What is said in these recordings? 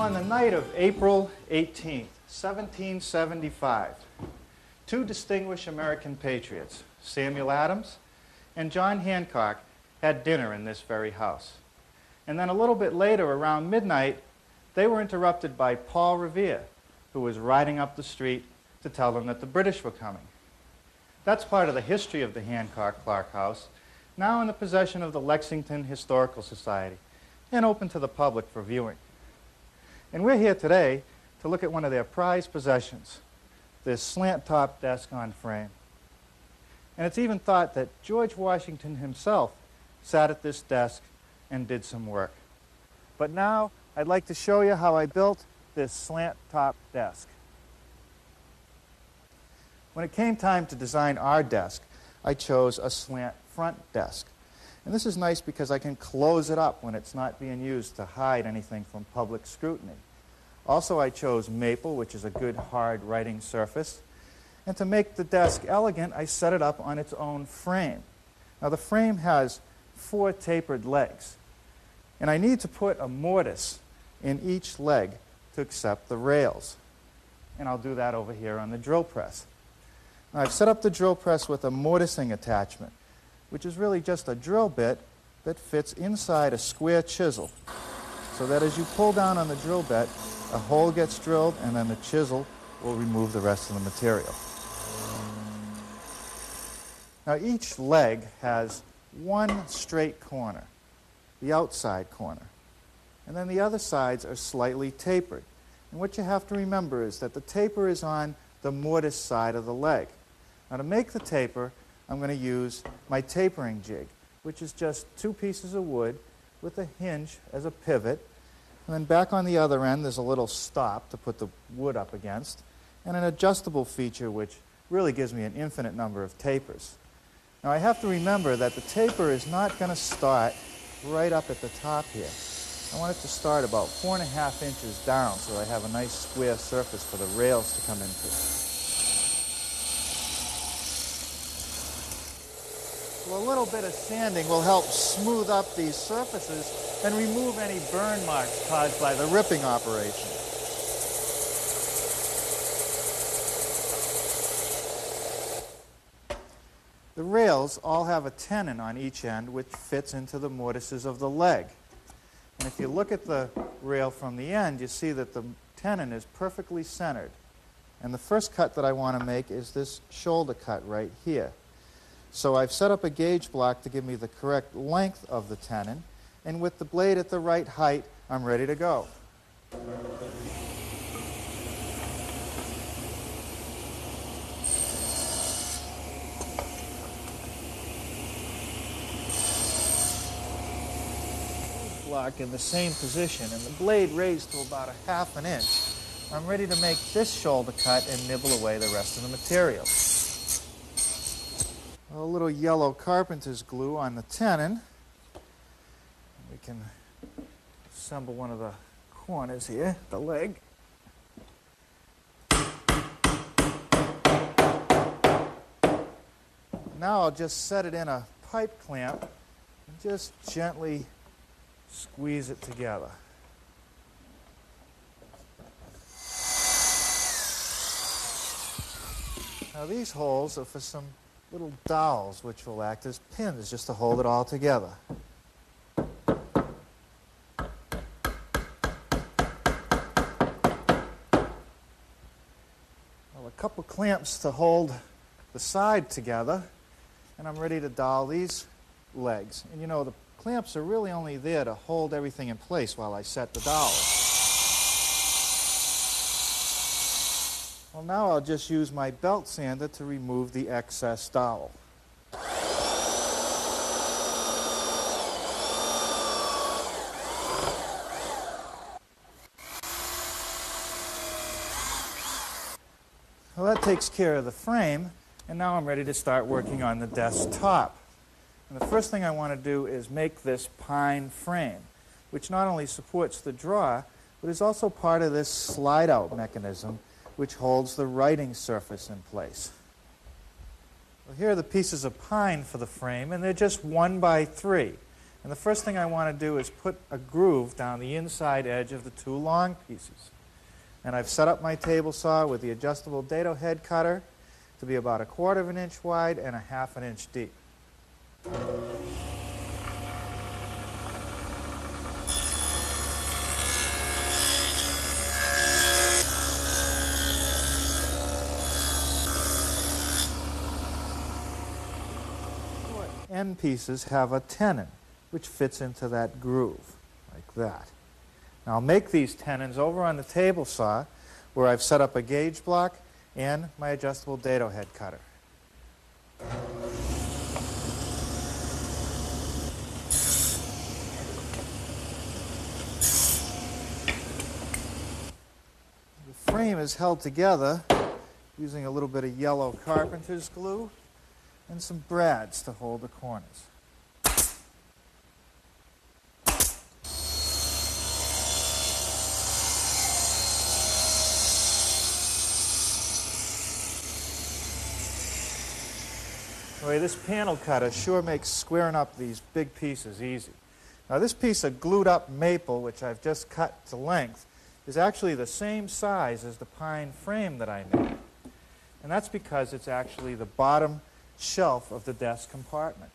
on the night of April 18th, 1775, two distinguished American patriots, Samuel Adams and John Hancock, had dinner in this very house. And then a little bit later, around midnight, they were interrupted by Paul Revere, who was riding up the street to tell them that the British were coming. That's part of the history of the Hancock-Clark House, now in the possession of the Lexington Historical Society and open to the public for viewing. And we're here today to look at one of their prized possessions, this slant-top desk on frame. And it's even thought that George Washington himself sat at this desk and did some work. But now I'd like to show you how I built this slant-top desk. When it came time to design our desk, I chose a slant front desk. And this is nice because I can close it up when it's not being used to hide anything from public scrutiny. Also, I chose maple, which is a good hard writing surface. And to make the desk elegant, I set it up on its own frame. Now, the frame has 4 tapered legs. And I need to put a mortise in each leg to accept the rails. And I'll do that over here on the drill press. Now, I've set up the drill press with a mortising attachment, which is really just a drill bit that fits inside a square chisel, so that as you pull down on the drill bit, a hole gets drilled and then the chisel will remove the rest of the material. Now, each leg has one straight corner, the outside corner, and then the other sides are slightly tapered. And what you have to remember is that the taper is on the mortise side of the leg. Now, to make the taper, I'm going to use my tapering jig, which is just 2 pieces of wood with a hinge as a pivot. And then back on the other end, there's a little stop to put the wood up against, and an adjustable feature which really gives me an infinite number of tapers. Now, I have to remember that the taper is not going to start right up at the top here. I want it to start about 4.5 inches down so I have a nice square surface for the rails to come into. Well, a little bit of sanding will help smooth up these surfaces and remove any burn marks caused by the ripping operation. The rails all have a tenon on each end which fits into the mortises of the leg. And if you look at the rail from the end, you see that the tenon is perfectly centered. And the first cut that I want to make is this shoulder cut right here. So I've set up a gauge block to give me the correct length of the tenon, and with the blade at the right height, I'm ready to go. Block in the same position, and the blade raised to about 1/2 inch. I'm ready to make this shoulder cut and nibble away the rest of the material. A little yellow carpenter's glue on the tenon. We can assemble one of the corners here, the leg. Now I'll just set it in a pipe clamp and just gently squeeze it together. Now, these holes are for some little dowels which will act as pins just to hold it all together. Well, a couple clamps to hold the side together, and I'm ready to dowel these legs. And you know, the clamps are really only there to hold everything in place while I set the dowels. Well, now I'll just use my belt sander to remove the excess dowel. Well, that takes care of the frame, and now I'm ready to start working on the desk top. And the first thing I want to do is make this pine frame, which not only supports the drawer, but is also part of this slide-out mechanism which holds the writing surface in place. Well, here are the pieces of pine for the frame, and they're just 1 by 3. And the first thing I want to do is put a groove down the inside edge of the two long pieces. And I've set up my table saw with the adjustable dado head cutter to be about 1/4 of an inch wide and 1/2 inch deep. End pieces have a tenon which fits into that groove, like that. Now I'll make these tenons over on the table saw where I've set up a gauge block and my adjustable dado head cutter. The frame is held together using a little bit of yellow carpenter's glue and some brads to hold the corners. Anyway, this panel cutter sure makes squaring up these big pieces easy. Now this piece of glued up maple, which I've just cut to length, is actually the same size as the pine frame that I made. And that's because it's actually the bottom shelf of the desk compartment.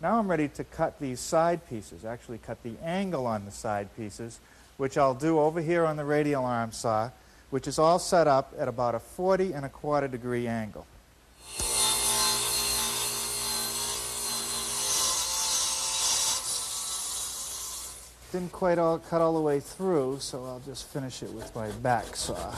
Now I'm ready to cut these side pieces, actually cut the angle on the side pieces, which I'll do over here on the radial arm saw, which is all set up at about a 40 1/4 degree angle. Didn't quite cut all the way through, so I'll just finish it with my back saw.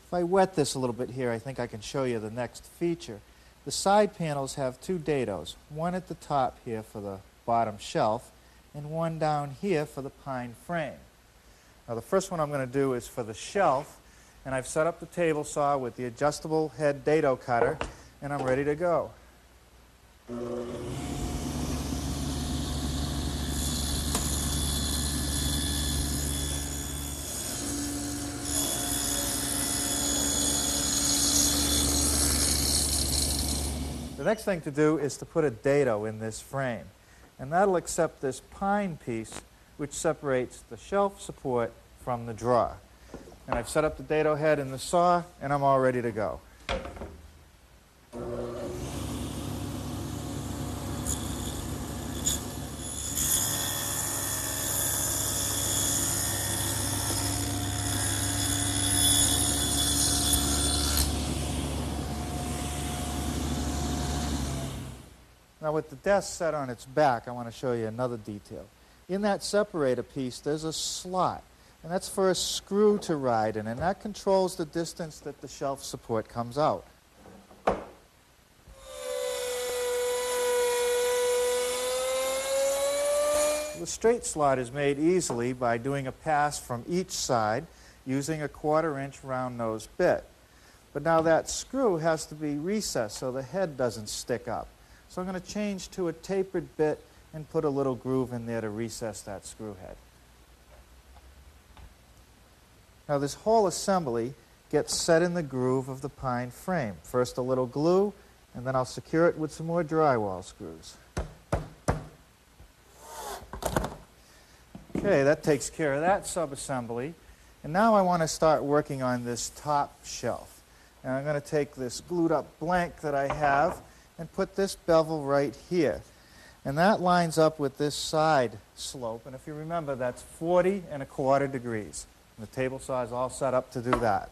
If I wet this a little bit here, I think I can show you the next feature. The side panels have two dados, one at the top here for the bottom shelf, and one down here for the pine frame. Now the first one I'm going to do is for the shelf, and I've set up the table saw with the adjustable head dado cutter, and I'm ready to go. The next thing to do is to put a dado in this frame, and that'll accept this pine piece which separates the shelf support from the drawer. And I've set up the dado head in the saw, and I'm all ready to go. Now with the desk set on its back, I want to show you another detail. In that separator piece, there's a slot, and that's for a screw to ride in, and that controls the distance that the shelf support comes out. The straight slot is made easily by doing a pass from each side using a 1/4 inch round nose bit. But now that screw has to be recessed so the head doesn't stick up. So I'm going to change to a tapered bit and put a little groove in there to recess that screw head. Now this whole assembly gets set in the groove of the pine frame. First a little glue, and then I'll secure it with some more drywall screws. Okay, that takes care of that subassembly. And now I want to start working on this top shelf. And I'm going to take this glued up blank that I have and put this bevel right here. And that lines up with this side slope. And if you remember, that's 40 1/4 degrees. And the table saw is all set up to do that.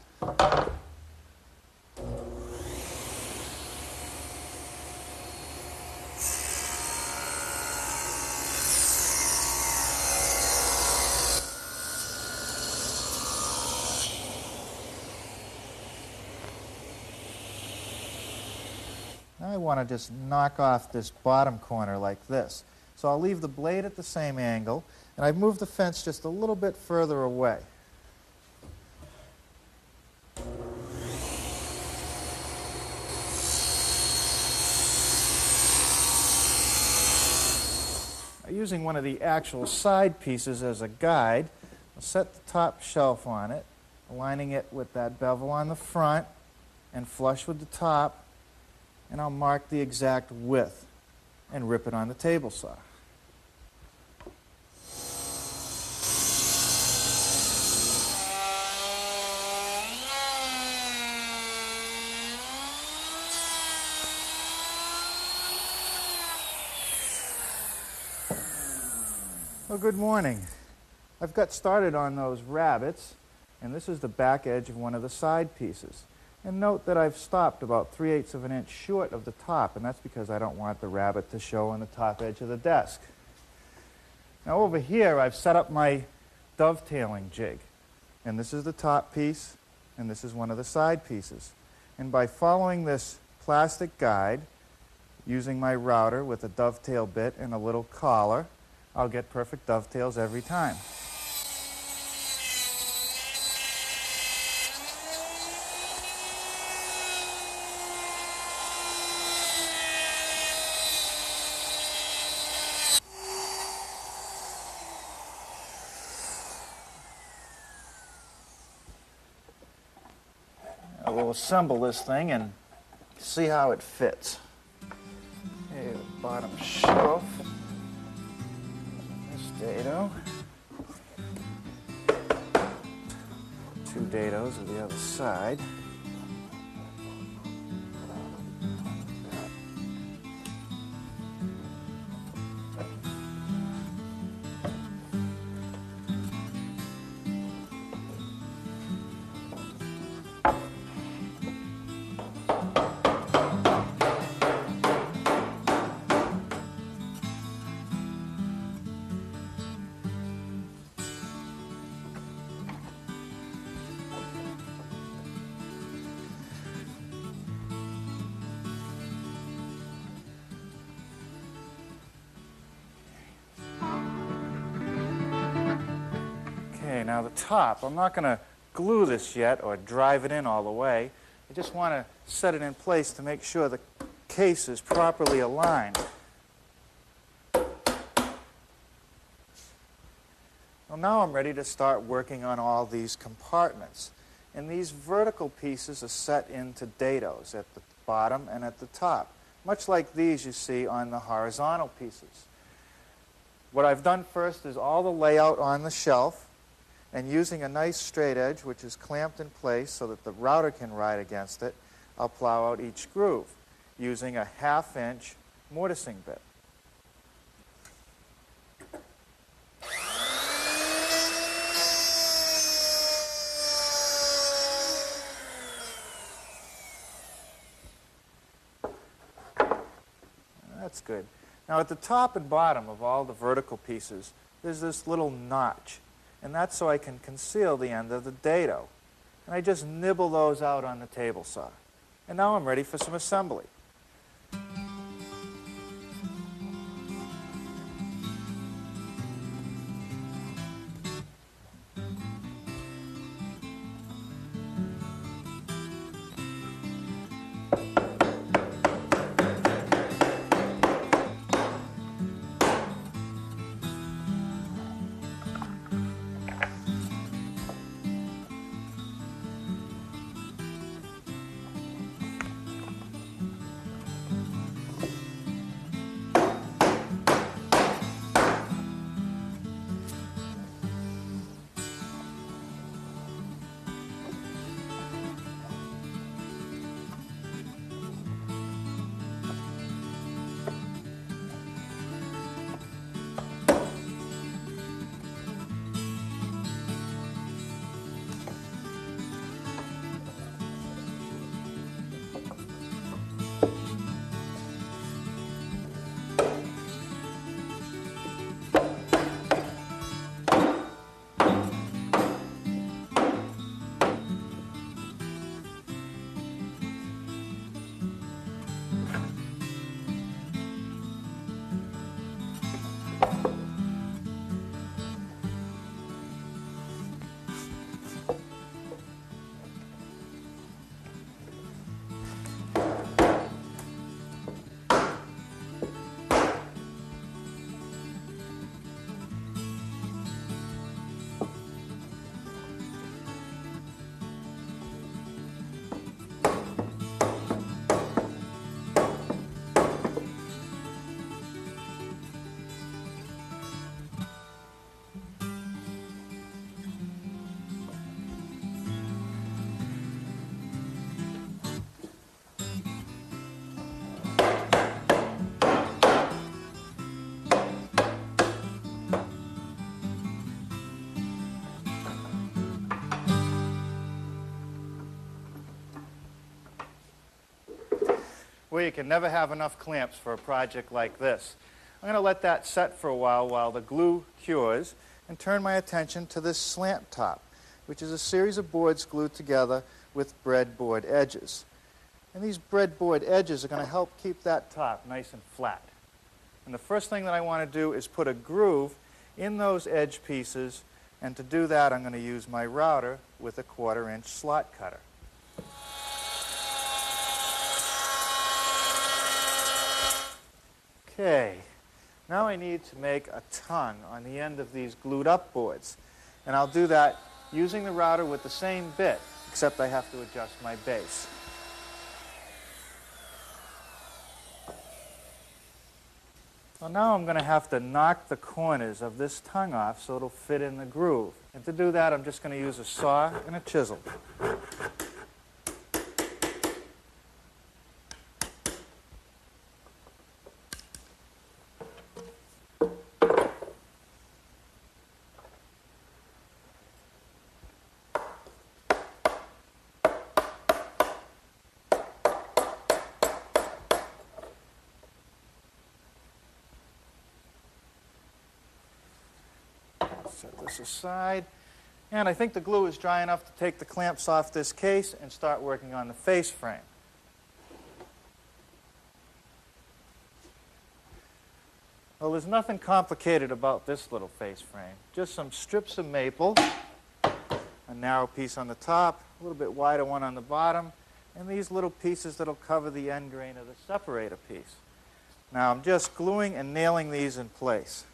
I want to just knock off this bottom corner like this. So I'll leave the blade at the same angle, and I've moved the fence just a little bit further away. Using one of the actual side pieces as a guide, I'll set the top shelf on it, aligning it with that bevel on the front and flush with the top, and I'll mark the exact width and rip it on the table saw. Well, good morning. I've got started on those rabbits, and this is the back edge of one of the side pieces. And note that I've stopped about 3/8 of an inch short of the top, and that's because I don't want the rabbit to show on the top edge of the desk. Now over here, I've set up my dovetailing jig. And this is the top piece, and this is one of the side pieces. And by following this plastic guide, using my router with a dovetail bit and a little collar, I'll get perfect dovetails every time. We'll assemble this thing and see how it fits. Okay, the bottom shelf. This dado. 2 dados of the other side. Now the top, I'm not going to glue this yet or drive it in all the way. I just want to set it in place to make sure the case is properly aligned. Well, now I'm ready to start working on all these compartments. And these vertical pieces are set into dados at the bottom and at the top, much like these you see on the horizontal pieces. What I've done first is all the layout on the shelf, and using a nice straight edge, which is clamped in place so that the router can ride against it, I'll plow out each groove using a 1/2 inch mortising bit. That's good. Now at the top and bottom of all the vertical pieces, there's this little notch. And that's so I can conceal the end of the dado. And I just nibble those out on the table saw. And now I'm ready for some assembly. where you can never have enough clamps for a project like this. I'm going to let that set for a while the glue cures and turn my attention to this slant top, which is a series of boards glued together with breadboard edges. And these breadboard edges are going to help keep that top nice and flat. And the first thing that I want to do is put a groove in those edge pieces, and to do that I'm going to use my router with a 1/4-inch slot cutter. Okay, now I need to make a tongue on the end of these glued up boards. And I'll do that using the router with the same bit, except I have to adjust my base. Well, now I'm going to have to knock the corners of this tongue off so it'll fit in the groove. And to do that, I'm just going to use a saw and a chisel. Set this aside. And I think the glue is dry enough to take the clamps off this case and start working on the face frame. Well, there's nothing complicated about this little face frame. Just some strips of maple, a narrow piece on the top, a little bit wider one on the bottom, and these little pieces that'll cover the end grain of the separator piece. Now I'm just gluing and nailing these in place.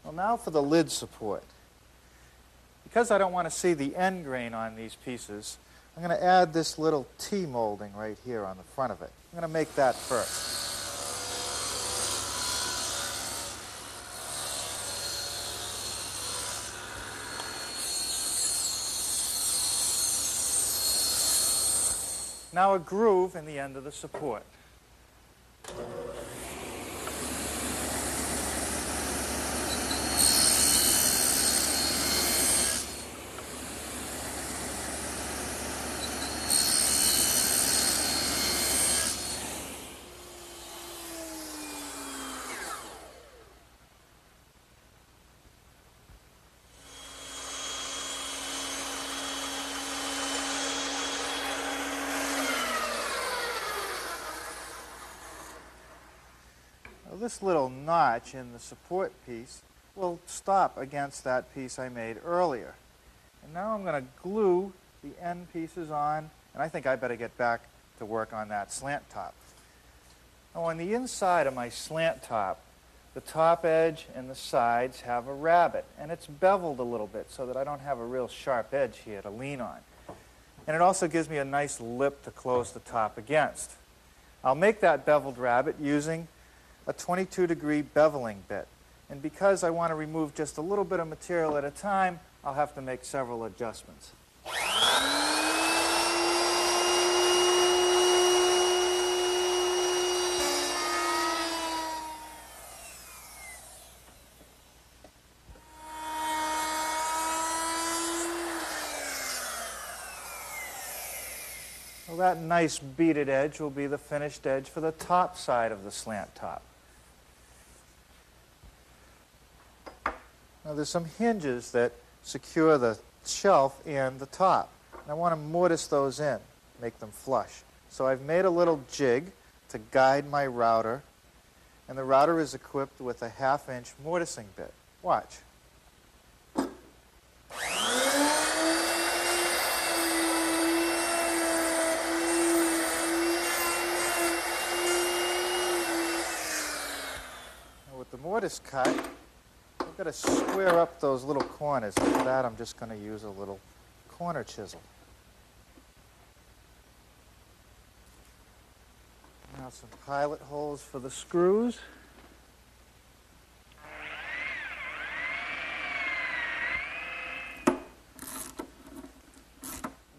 Well, now for the lid support. Because I don't want to see the end grain on these pieces, I'm going to add this little T molding right here on the front of it. I'm going to make that first. Now a groove in the end of the support. This little notch in the support piece will stop against that piece I made earlier. And now I'm going to glue the end pieces on, and I think I better get back to work on that slant top. Now on the inside of my slant top, the top edge and the sides have a rabbet, and it's beveled a little bit so that I don't have a real sharp edge here to lean on. And it also gives me a nice lip to close the top against. I'll make that beveled rabbet using a 22-degree beveling bit. And because I want to remove just a little bit of material at a time, I'll have to make several adjustments. Well, that nice beaded edge will be the finished edge for the top side of the slant top. Now there's some hinges that secure the shelf and the top. And I want to mortise those in, make them flush. So I've made a little jig to guide my router, and the router is equipped with a 1/2-inch mortising bit. Watch. Now with the mortise cut, I've got to square up those little corners. And for that, I'm just going to use a little corner chisel. Now some pilot holes for the screws.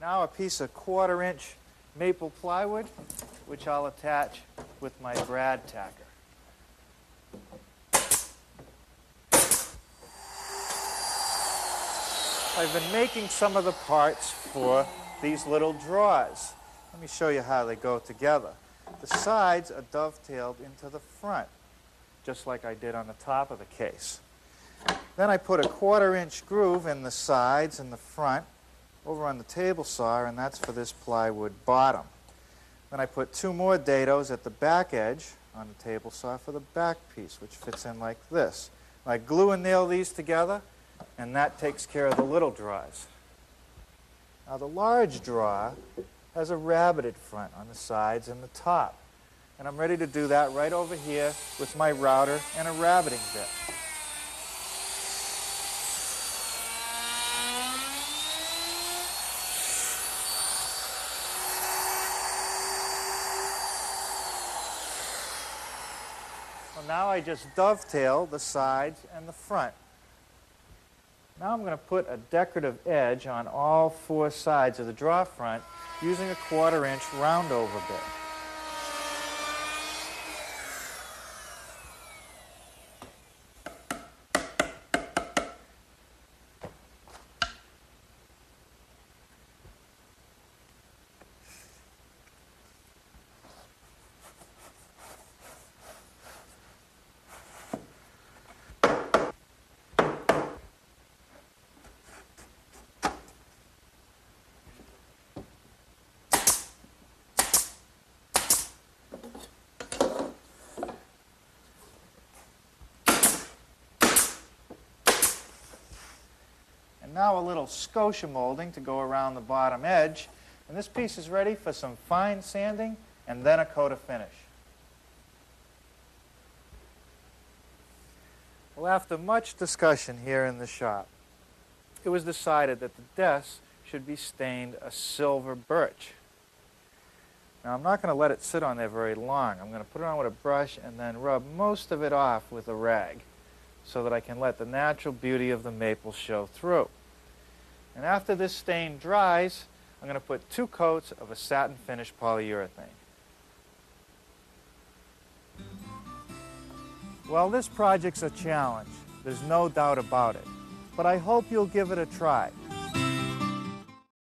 Now a piece of 1/4-inch maple plywood, which I'll attach with my brad tacker. I've been making some of the parts for these little drawers. Let me show you how they go together. The sides are dovetailed into the front, just like I did on the top of the case. Then I put a 1/4-inch groove in the sides and the front over on the table saw, and that's for this plywood bottom. Then I put 2 more dados at the back edge on the table saw for the back piece, which fits in like this. I glue and nail these together, and that takes care of the little drawers. Now the large drawer has a rabbeted front on the sides and the top. And I'm ready to do that right over here with my router and a rabbeting bit. Well, now I just dovetail the sides and the front. Now I'm going to put a decorative edge on all 4 sides of the drawer front using a 1/4-inch round-over bit. And now a little scotia molding to go around the bottom edge. And this piece is ready for some fine sanding and then a coat of finish. Well, after much discussion here in the shop, it was decided that the desk should be stained a silver birch. Now, I'm not going to let it sit on there very long. I'm going to put it on with a brush and then rub most of it off with a rag so that I can let the natural beauty of the maple show through. And after this stain dries, I'm going to put 2 coats of a satin finish polyurethane. Well, this project's a challenge. There's no doubt about it. But I hope you'll give it a try.